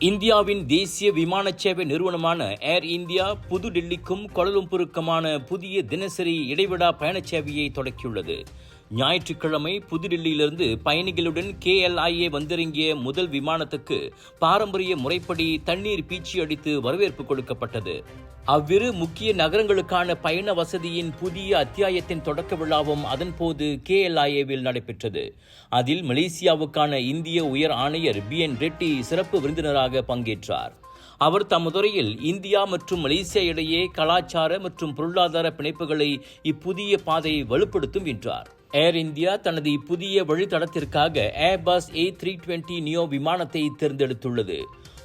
இந்தியாவின் தேசிய விமான சேவை நிறுவனமான ஏர் இந்தியா புதுடில்லிக்கும் கோலாலம்பூருக்குமான புதிய தினசரி இடைவிடா பயணச் சேவையை தொடக்கியுள்ளது. ஞாயிற்றுக்கிழமை புதுடில்லியிலிருந்து பயணிகளுடன் KLIA வந்திறங்கிய முதல் விமானத்துக்கு பாரம்பரிய முறைப்படி தண்ணீர் பீச்சி அடித்து வரவேற்பு கொடுக்கப்பட்டது. அவ்விரு முக்கிய நகரங்களுக்கான பயண வசதியின் புதிய அத்தியாயத்தின் தொடக்க விழாவும் அதன்போது KLIAவில் நடைபெற்றது. அதில் மலேசியாவுக்கான இந்திய உயர் ஆணையர் BN ரெட்டி சிறப்பு விருந்தினராக பங்கேற்றார். அவர் தமதுரையில் இந்தியா மற்றும் மலேசியா இடையே கலாச்சார மற்றும் பொருளாதார பிணைப்புகளை இப்புதிய பாதை வலுப்படுத்தும் என்றார். ஏர் இந்தியா தனது இப்புதிய வழித்தடத்திற்காக ஏர்பஸ் A320 நியோ விமானத்தை தேர்ந்தெடுத்துள்ளது.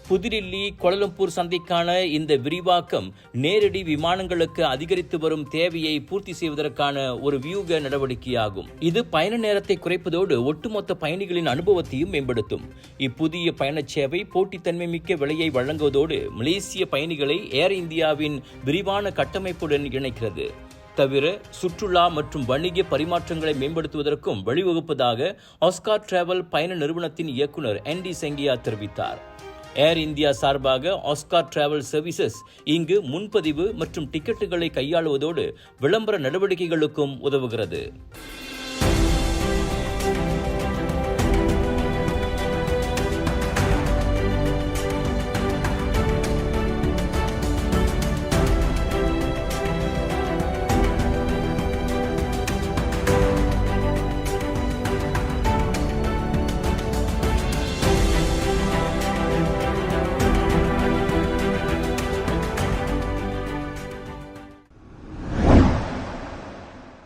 புதுடில்லி கோலாலம்பூர் சந்தைக்கான இந்த விரிவாக்கம் நேரடி விமானங்களுக்கு அதிகரித்து வரும் தேவையை பூர்த்தி செய்வதற்கான ஒரு வியூக நடவடிக்கையாகும். இது பயண நேரத்தை குறைப்பதோடு ஒட்டுமொத்த பயணிகளின் அனுபவத்தையும் மேம்படுத்தும். இப்புதிய பயணச் சேவை போட்டித்தன்மை மிக்க விலையை வழங்குவதோடு மலேசிய பயணிகளை ஏர் இந்தியாவின் விரிவான கட்டமைப்புடன் இணைக்கிறது. தவிர சுற்றுலா மற்றும் வணிக பரிமாற்றங்களை மேம்படுத்துவதற்கும் வழிவகுப்பதாக ஆஸ்கார் டிராவல் பயண நிறுவனத்தின் இயக்குனர் ND செங்கியா தெரிவித்தார். ஏர் இந்தியா சார்பாக ஆஸ்கார் டிராவல் சர்வீசஸ் இங்கு முன்பதிவு மற்றும் டிக்கெட்டுகளை கையாளுவதோடு விளம்பர நடவடிக்கைகளுக்கும் உதவுகிறது.